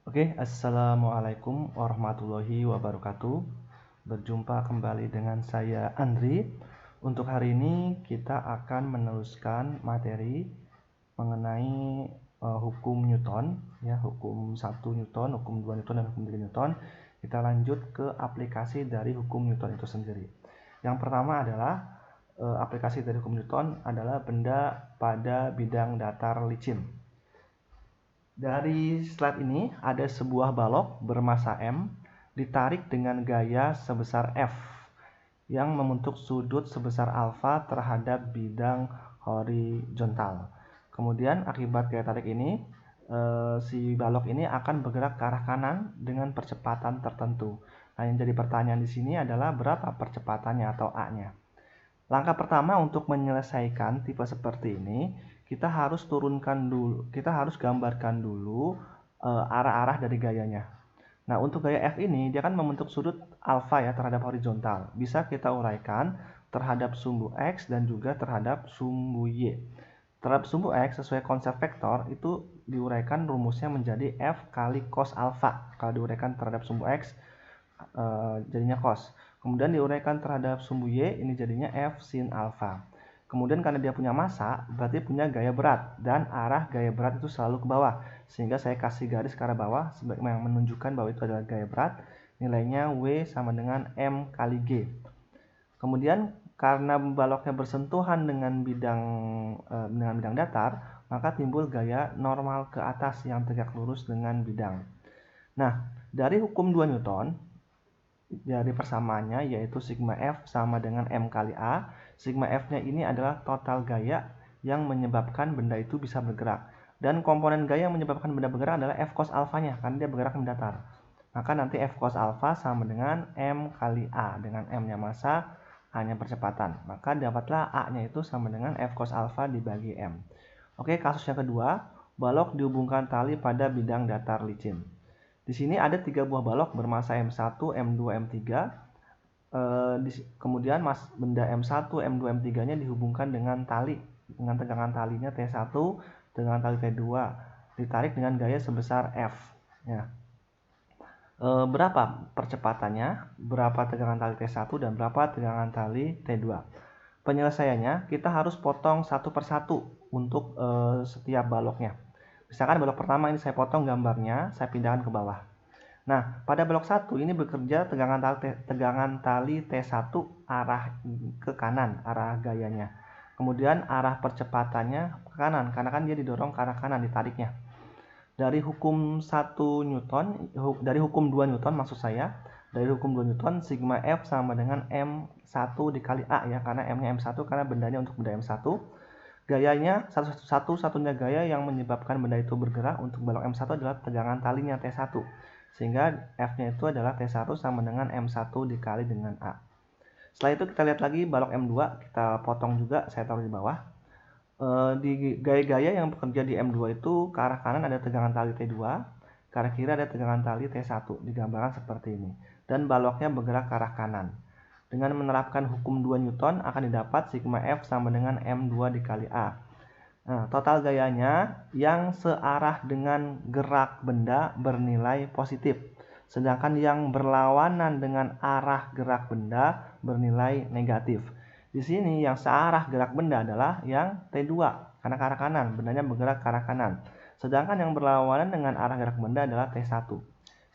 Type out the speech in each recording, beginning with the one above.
Oke, assalamualaikum warahmatullahi wabarakatuh. Berjumpa kembali dengan saya Andri. Untuk hari ini kita akan meneruskan materi mengenai hukum Newton, ya, hukum 1 Newton, hukum 2 Newton, dan hukum 3 Newton. Kita lanjut ke aplikasi dari hukum Newton itu sendiri. Yang pertama adalah aplikasi dari hukum Newton adalah benda pada bidang datar licin. Dari slide ini ada sebuah balok bermassa M ditarik dengan gaya sebesar F yang membentuk sudut sebesar alfa terhadap bidang horizontal. Kemudian akibat gaya tarik ini, si balok ini akan bergerak ke arah kanan dengan percepatan tertentu. Nah, yang jadi pertanyaan di sini adalah berapa percepatannya atau A-nya. Langkah pertama untuk menyelesaikan tipe seperti ini, kita harus gambarkan dulu arah-arah dari gayanya. Nah, untuk gaya F ini dia kan membentuk sudut alfa ya terhadap horizontal. Bisa kita uraikan terhadap sumbu X dan juga terhadap sumbu Y. Terhadap sumbu X sesuai konsep vektor itu diuraikan rumusnya menjadi F kali cos alfa. Kalau diuraikan terhadap sumbu X jadinya cos. Kemudian diuraikan terhadap sumbu Y, ini jadinya F sin alfa. Kemudian karena dia punya massa, berarti punya gaya berat. Dan arah gaya berat itu selalu ke bawah. Sehingga saya kasih garis ke arah bawah, yang menunjukkan bahwa itu adalah gaya berat. Nilainya W sama dengan M kali G. Kemudian karena baloknya bersentuhan dengan bidang datar, maka timbul gaya normal ke atas yang tegak lurus dengan bidang. Nah, dari hukum 2 Newton, dari persamaannya yaitu sigma F sama dengan M kali A. Sigma F-nya ini adalah total gaya yang menyebabkan benda itu bisa bergerak. Dan komponen gaya yang menyebabkan benda bergerak adalah F cos alfanya, karena dia bergerak mendatar. Maka nanti F cos alfa sama dengan M kali A, dengan M-nya massa, A-nya percepatan. Maka dapatlah A-nya itu sama dengan F cos alfa dibagi M. Oke, kasus yang kedua, balok dihubungkan tali pada bidang datar licin. Di sini ada 3 buah balok bermassa M1, M2, M3. Kemudian benda M1, M2, M3-nya dihubungkan dengan tali, dengan tegangan talinya T1, tegangan tali T2, ditarik dengan gaya sebesar F. Ya. Berapa percepatannya, berapa tegangan tali T1, dan berapa tegangan tali T2. Penyelesaiannya, kita harus potong satu persatu untuk setiap baloknya. Misalkan balok pertama ini saya potong gambarnya, saya pindahkan ke bawah. Nah, pada balok 1 ini bekerja tegangan tali T1 arah ke kanan, arah gayanya. Kemudian arah percepatannya ke kanan, karena kan dia didorong ke arah kanan, ditariknya. Dari hukum 1 Newton, dari hukum 2 Newton maksud saya, dari hukum 2 Newton, sigma F sama dengan M1 dikali A ya, karena M-nya M1 karena bendanya untuk benda M1. Gayanya, satu-satunya gaya yang menyebabkan benda itu bergerak untuk balok M1 adalah tegangan talinya T1. Sehingga F-nya itu adalah T1 sama dengan M1 dikali dengan A. Setelah itu kita lihat lagi balok M2, kita potong juga, saya taruh di bawah. Di gaya-gaya yang bekerja di M2 itu ke arah kanan ada tegangan tali T2, ke arah kiri ada tegangan tali T1, digambarkan seperti ini. Dan baloknya bergerak ke arah kanan. Dengan menerapkan hukum 2 Newton akan didapat sigma F sama dengan M2 dikali A. Nah, total gayanya yang searah dengan gerak benda bernilai positif. Sedangkan yang berlawanan dengan arah gerak benda bernilai negatif. Di sini yang searah gerak benda adalah yang T2, karena ke arah kanan, bendanya bergerak ke arah kanan. Sedangkan yang berlawanan dengan arah gerak benda adalah T1.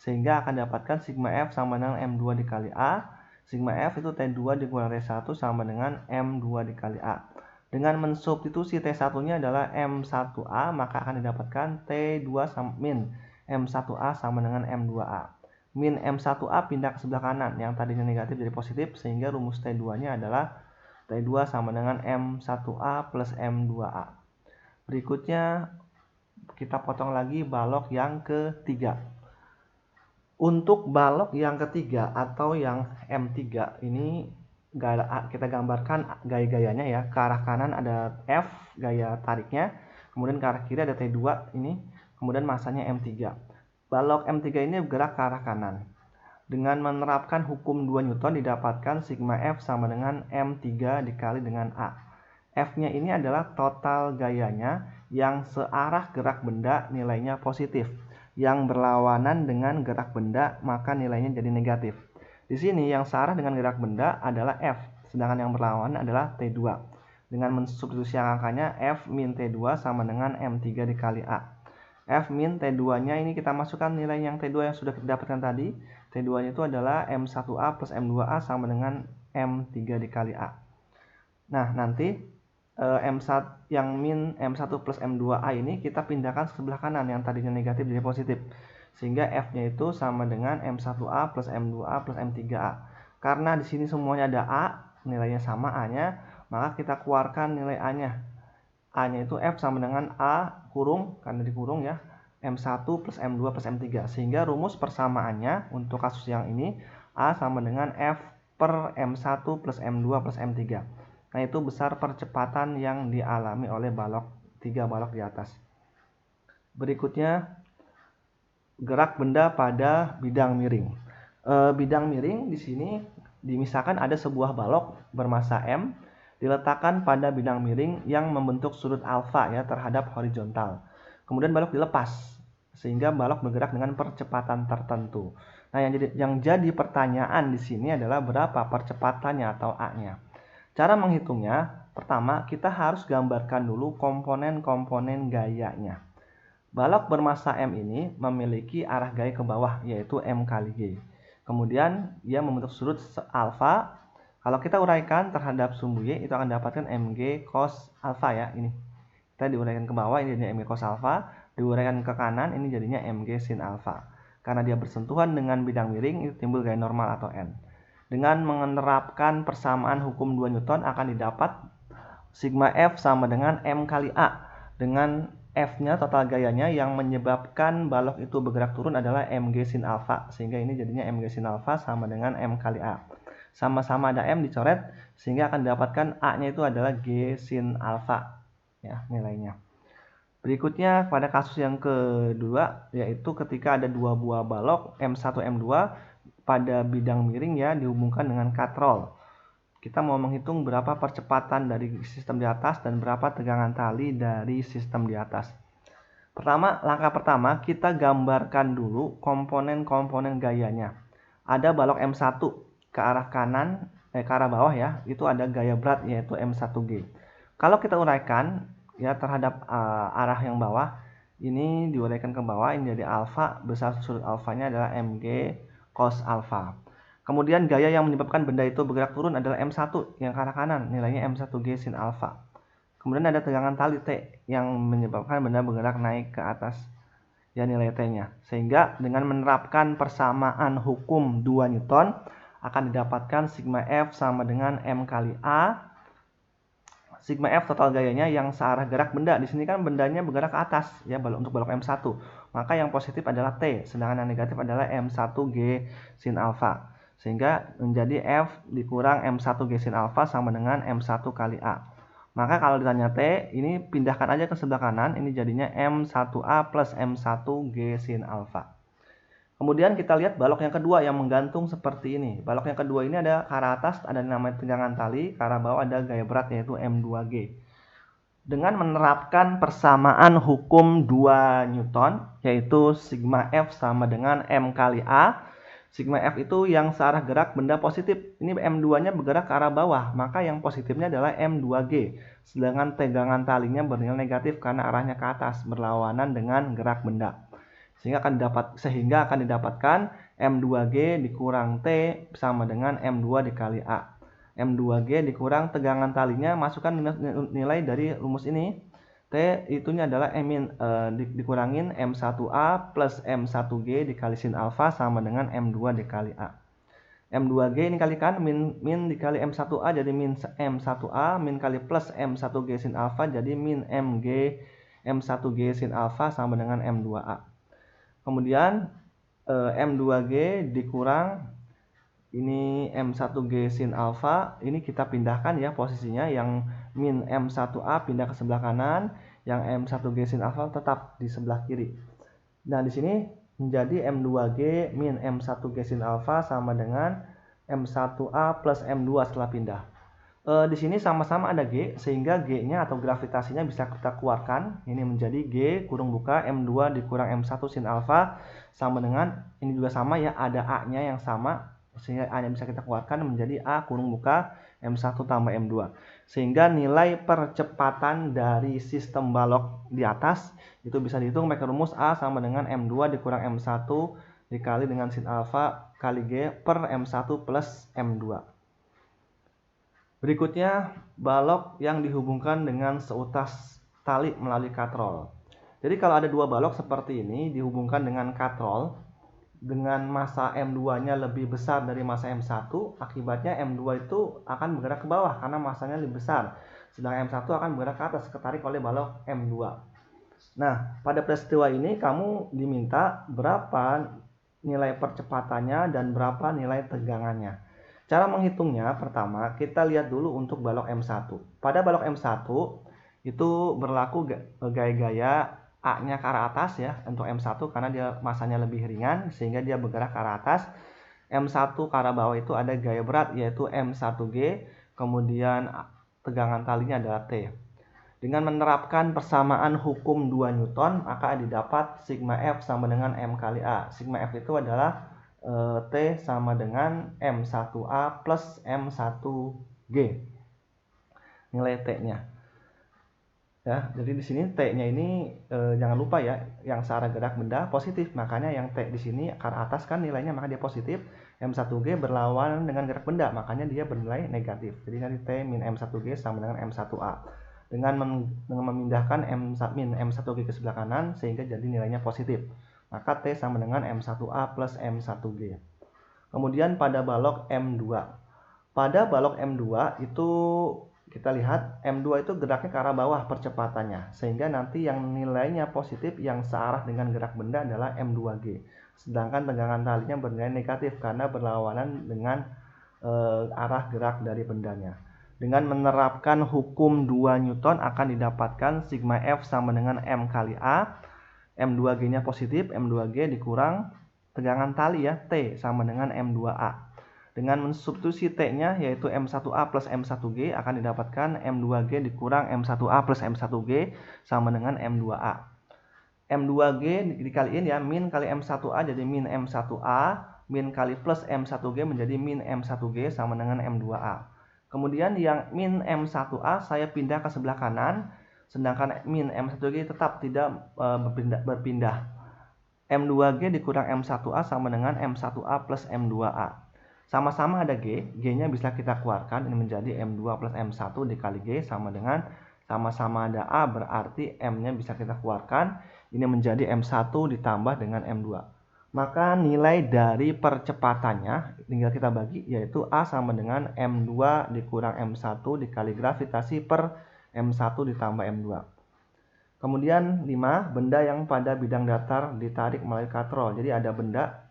Sehingga akan dapatkan sigma F sama dengan M2 dikali A. Sigma F itu T2 dikurangi T1 sama dengan M2 dikali A. Dengan mensubstitusi T1-nya adalah M1A, maka akan didapatkan T2 min M1A sama dengan M2A. Min M1A pindah ke sebelah kanan, yang tadinya negatif jadi positif, sehingga rumus T2-nya adalah T2 sama dengan M1A plus M2A. Berikutnya kita potong lagi balok yang ketiga. Untuk balok yang ketiga atau yang M3 ini kita gambarkan gaya-gayanya ya. Ke arah kanan ada F gaya tariknya, kemudian ke arah kiri ada T2 ini, kemudian massanya M3. Balok M3 ini bergerak ke arah kanan. Dengan menerapkan hukum 2 Newton didapatkan sigma F sama dengan M3 dikali dengan A. F-nya ini adalah total gayanya yang searah gerak benda nilainya positif. yang berlawanan dengan gerak benda, maka nilainya jadi negatif. Di sini yang searah dengan gerak benda adalah F, sedangkan yang berlawanan adalah T2. Dengan mensubstitusi angkanya, F min T2 sama dengan M3 dikali A. F min T2-nya ini kita masukkan nilai yang T2 yang sudah kita dapatkan tadi. T2-nya itu adalah M1A plus M2A sama dengan M3 dikali A. Nah, nanti M1 yang min M1 plus M2A ini kita pindahkan ke sebelah kanan yang tadinya negatif jadi positif. Sehingga F-nya itu sama dengan M1A plus M2A plus M3A. Karena di sini semuanya ada A, nilainya sama A-nya, maka kita keluarkan nilai A-nya. A-nya itu F sama dengan A kurung, karena dikurung ya, M1 plus M2 plus M3. Sehingga rumus persamaannya untuk kasus yang ini, A sama dengan F per M1 plus M2 plus M3. Nah, itu besar percepatan yang dialami oleh balok 3 balok di atas. Berikutnya, gerak benda pada bidang miring. Bidang miring di sini misalkan ada sebuah balok bermassa M diletakkan pada bidang miring yang membentuk sudut alfa ya terhadap horizontal. Kemudian balok dilepas sehingga balok bergerak dengan percepatan tertentu. Nah, yang jadi pertanyaan di sini adalah berapa percepatannya atau A-nya. Cara menghitungnya, pertama kita harus gambarkan dulu komponen-komponen gayanya. Balok bermassa M ini memiliki arah gaya ke bawah yaitu M kali G. Kemudian ia membentuk sudut alfa. Kalau kita uraikan terhadap sumbu Y itu akan dapatkan Mg cos alfa ya ini. Kita diuraikan ke bawah ini jadinya Mg cos alfa, diuraikan ke kanan ini jadinya Mg sin alfa. Karena dia bersentuhan dengan bidang miring itu timbul gaya normal atau N. Dengan menerapkan persamaan hukum 2 Newton akan didapat sigma F sama dengan M kali A. Dengan F-nya total gayanya yang menyebabkan balok itu bergerak turun adalah Mg sin alfa. Sehingga ini jadinya Mg sin alfa sama dengan M kali A. Sama-sama ada M dicoret sehingga akan didapatkan A-nya itu adalah G sin alfa ya nilainya. Berikutnya pada kasus yang kedua yaitu ketika ada dua buah balok M1 M2 pada bidang miring ya dihubungkan dengan katrol. Kita mau menghitung berapa percepatan dari sistem di atas dan berapa tegangan tali dari sistem di atas. Langkah pertama kita gambarkan dulu komponen-komponen gayanya. Ada balok M1 ke arah kanan, ke arah bawah ya, itu ada gaya berat yaitu M1G. Kalau kita uraikan ya terhadap arah yang bawah, ini diuraikan ke bawah, ini jadi alfa, besar sudut alfanya adalah Mg cos alfa. Kemudian gaya yang menyebabkan benda itu bergerak turun adalah M1 yang ke arah kanan, nilainya M1G sin alfa. Kemudian ada tegangan tali T yang menyebabkan benda bergerak naik ke atas ya nilai T-nya. Sehingga dengan menerapkan persamaan hukum 2 Newton akan didapatkan sigma F sama dengan M kali A. Sigma F total gayanya yang searah gerak benda. Di sini kan bendanya bergerak ke atas ya untuk balok M1. Maka yang positif adalah T, sedangkan yang negatif adalah M1G sin alfa. Sehingga menjadi F dikurang M1G sin alfa sama dengan M1 kali A. Maka kalau ditanya T, ini pindahkan aja ke sebelah kanan, ini jadinya M1A plus M1G sin alfa. Kemudian kita lihat balok yang kedua yang menggantung seperti ini. Balok yang kedua ini ada ke arah atas, ada namanya tegangan tali, ke arah bawah ada gaya berat yaitu M2G. Dengan menerapkan persamaan hukum 2 Newton, yaitu sigma F sama dengan M kali A, sigma F itu yang searah gerak benda positif. Ini M2-nya bergerak ke arah bawah, maka yang positifnya adalah M2G. Sedangkan tegangan talinya bernilai negatif karena arahnya ke atas, berlawanan dengan gerak benda. Sehingga akan didapatkan M2G dikurang T sama dengan M2 dikali A. M2G dikurang tegangan talinya, masukkan nilai dari rumus ini. T itunya adalah dikurangin M1A plus M1G dikali sin alfa sama dengan M2 dikali A. M2G ini kalikan min dikali M1A jadi min M1A, min kali plus M1G sin alfa jadi min MG M1G sin alfa sama dengan M2A. Kemudian M2G dikurang ini M1G sin alfa, ini kita pindahkan ya posisinya, yang min M1A pindah ke sebelah kanan, yang M1G sin alfa tetap di sebelah kiri. Nah, di sini menjadi M2G min M1G sin alfa sama dengan M1A plus M2 setelah pindah. Di sini sama-sama ada G, sehingga G-nya atau gravitasinya bisa kita keluarkan. Ini menjadi G kurung buka M2 dikurang M1 sin alfa sama dengan, ini juga sama ya, ada A-nya yang sama, sehingga A-nya bisa kita keluarkan menjadi A kurung buka M1 tambah M2. Sehingga nilai percepatan dari sistem balok di atas itu bisa dihitung pakai rumus A sama dengan M2 dikurang M1 dikali dengan sin alfa kali G per M1 plus M2. Berikutnya, balok yang dihubungkan dengan seutas tali melalui katrol. Jadi kalau ada dua balok seperti ini dihubungkan dengan katrol, dengan massa M2-nya lebih besar dari massa M1, akibatnya M2 itu akan bergerak ke bawah karena massanya lebih besar. Sedangkan M1 akan bergerak ke atas, ketarik oleh balok M2. Nah, pada peristiwa ini kamu diminta berapa nilai percepatannya dan berapa nilai tegangannya. Cara menghitungnya, pertama kita lihat dulu untuk balok M1. Pada balok M1 itu berlaku gaya-gaya A-nya ke arah atas ya untuk M1 karena dia masanya lebih ringan sehingga dia bergerak ke arah atas. M1 ke arah bawah itu ada gaya berat yaitu M1G, kemudian tegangan talinya adalah T. Dengan menerapkan persamaan hukum 2 Newton, maka didapat sigma F sama dengan M kali A. Sigma F itu adalah T sama dengan M1A plus M1G. Nilai T-nya. Ya, jadi di sini T-nya ini jangan lupa ya, yang searah gerak benda positif. Makanya yang T di sini ke atas kan nilainya maka dia positif. M1G berlawanan dengan gerak benda, makanya dia bernilai negatif. Jadi nanti T min M1G sama dengan M1A. Dengan memindahkan min M1G ke sebelah kanan sehingga jadi nilainya positif. Maka T sama dengan M1A plus M1G. Kemudian pada balok M2. Pada balok M2 itu kita lihat M2 itu geraknya ke arah bawah percepatannya, sehingga nanti yang nilainya positif yang searah dengan gerak benda adalah M2G. Sedangkan tegangan talinya bernilai negatif karena berlawanan dengan arah gerak dari bendanya. Dengan menerapkan hukum 2 Newton akan didapatkan sigma F sama dengan M kali A. M2G-nya positif, M2G dikurang tegangan tali ya, T sama dengan M2A. Dengan mensubstitusi T-nya yaitu M1A plus M1G akan didapatkan M2G dikurang M1A plus M1G sama dengan M2A. M2G dikaliin ya, min kali M1A jadi min M1A, min kali plus M1G menjadi min M1G sama dengan M2A. Kemudian yang min M1A saya pindah ke sebelah kanan, sedangkan min M1G tetap tidak berpindah. M2G dikurang M1A sama dengan M1A plus M2A. Sama-sama ada G, G-nya bisa kita keluarkan, ini menjadi M2 plus M1 dikali G sama dengan sama-sama ada A, berarti M-nya bisa kita keluarkan, ini menjadi M1 ditambah dengan M2. Maka nilai dari percepatannya tinggal kita bagi, yaitu A sama dengan M2 dikurang M1 dikali gravitasi per M1 ditambah M2. Kemudian 5, benda yang pada bidang datar ditarik melalui katrol. Jadi ada benda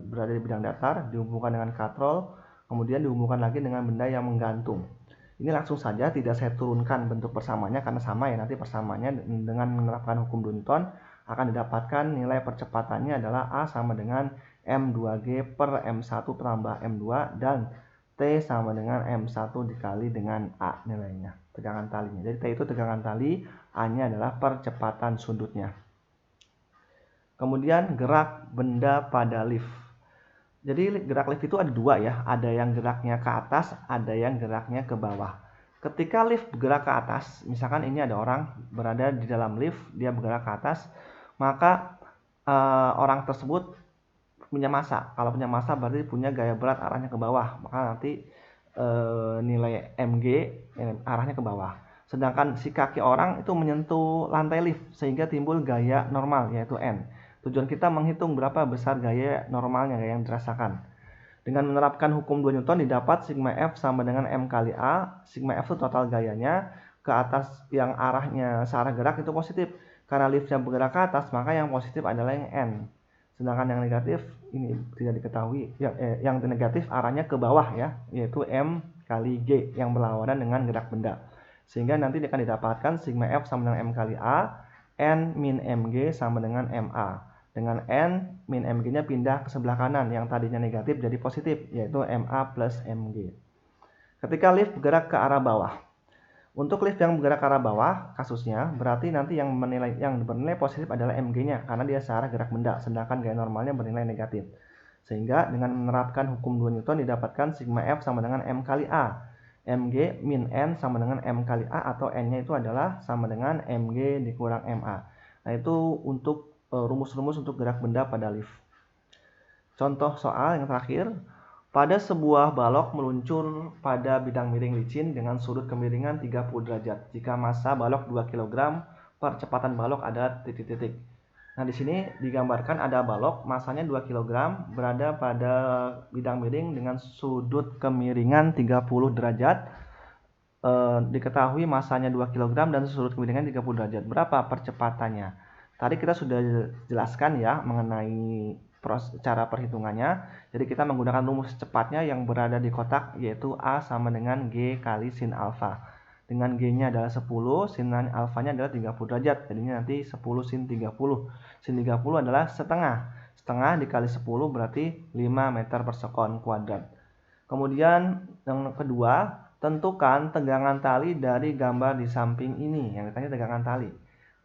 berada di bidang datar, dihubungkan dengan katrol, kemudian dihubungkan lagi dengan benda yang menggantung. Ini langsung saja tidak saya turunkan bentuk persamaannya karena sama ya, nanti persamaannya dengan menerapkan hukum Newton akan didapatkan nilai percepatannya adalah A sama dengan M2G per M1 tambah M2 dan T sama dengan M1 dikali dengan A nilainya, tegangan talinya. Jadi T itu tegangan tali, A-nya adalah percepatan sudutnya. Kemudian gerak benda pada lift. Jadi gerak lift itu ada dua ya, ada yang geraknya ke atas, ada yang geraknya ke bawah. Ketika lift bergerak ke atas, misalkan ini ada orang berada di dalam lift, dia bergerak ke atas, maka orang tersebut punya massa. Kalau punya massa berarti punya gaya berat arahnya ke bawah, maka nanti nilai mg arahnya ke bawah. Sedangkan si kaki orang itu menyentuh lantai lift sehingga timbul gaya normal yaitu N. Tujuan kita menghitung berapa besar gaya normalnya, gaya yang dirasakan. Dengan menerapkan hukum 2 Newton didapat sigma F sama dengan M kali A. Sigma F itu total gayanya, ke atas yang arahnya searah gerak itu positif. Karena liftnya bergerak ke atas, maka yang positif adalah yang N. Sedangkan yang negatif ini tidak diketahui. Yang negatif arahnya ke bawah ya, yaitu M kali G yang berlawanan dengan gerak benda. Sehingga nanti akan didapatkan sigma F sama dengan M kali A, N min MG sama dengan MA. Dengan N, min MG-nya pindah ke sebelah kanan, yang tadinya negatif jadi positif, yaitu MA plus MG. Ketika lift bergerak ke arah bawah. Untuk lift yang bergerak ke arah bawah, kasusnya berarti nanti yang bernilai positif adalah mg-nya karena dia searah gerak benda, sedangkan gaya normalnya bernilai negatif. Sehingga dengan menerapkan hukum 2 Newton didapatkan sigma F sama dengan M kali A. Mg min N sama dengan M kali A atau N-nya itu adalah sama dengan Mg dikurang Ma. Nah, itu untuk rumus-rumus untuk gerak benda pada lift. Contoh soal yang terakhir. Pada sebuah balok meluncur pada bidang miring licin dengan sudut kemiringan 30 derajat. Jika massa balok 2 kg, percepatan balok adalah titik-titik. Nah, di sini digambarkan ada balok massanya 2 kg berada pada bidang miring dengan sudut kemiringan 30 derajat. Diketahui massanya 2 kg dan sudut kemiringan 30 derajat. Berapa percepatannya? Tadi kita sudah jelaskan ya mengenai cara perhitungannya. Jadi kita menggunakan rumus cepatnya yang berada di kotak, yaitu A sama dengan G kali sin alfa. Dengan G-nya adalah 10, sin alfanya adalah 30 derajat. Jadinya nanti 10 sin 30. Sin 30 adalah setengah. Setengah dikali 10 berarti 5 meter per sekon kuadrat. Kemudian yang kedua, tentukan tegangan tali dari gambar di samping ini. Yang ditanya tegangan tali.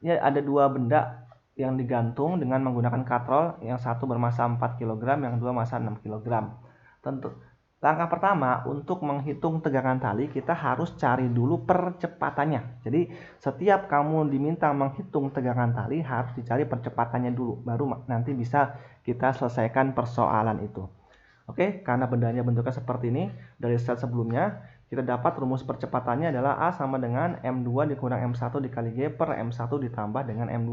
Ini ada dua benda yang digantung dengan menggunakan katrol, yang satu bermassa 4 kg, yang dua massa 6 kg. Tentu, langkah pertama untuk menghitung tegangan tali, kita harus cari dulu percepatannya. Jadi setiap kamu diminta menghitung tegangan tali, harus dicari percepatannya dulu, baru nanti bisa kita selesaikan persoalan itu. Oke, karena bendanya bentuknya seperti ini, dari slide sebelumnya, kita dapat rumus percepatannya adalah A sama dengan M2 dikurang M1 dikali G per M1 ditambah dengan M2.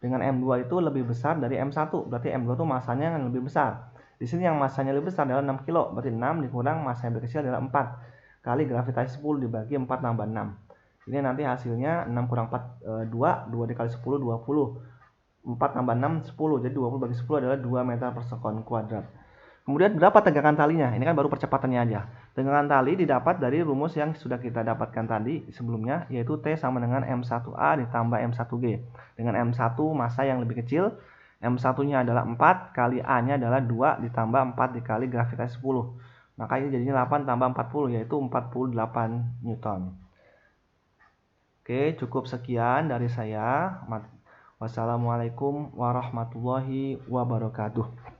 Dengan M2 itu lebih besar dari M1, berarti M2 itu masanya yang lebih besar. Di sini yang masanya lebih besar adalah 6 kg, berarti 6 dikurang massa yang lebih kecil adalah 4. Kali gravitasi 10 dibagi 4 tambah 6. Ini nanti hasilnya 6 kurang 4, 2, 2 dikali 10, 20. 4 tambah 6, 10, jadi 20 bagi 10 adalah 2 meter per sekon kuadrat. Kemudian berapa tegangan talinya? Ini kan baru percepatannya aja. Tegangan tali didapat dari rumus yang sudah kita dapatkan tadi sebelumnya, yaitu T sama dengan M1A ditambah M1G. Dengan M1 massa yang lebih kecil, M1-nya adalah 4, kali A-nya adalah 2 ditambah 4 dikali gravitasi 10. Maka ini jadinya 8 tambah 40, yaitu 48 Newton. Oke, cukup sekian dari saya. Wassalamualaikum warahmatullahi wabarakatuh.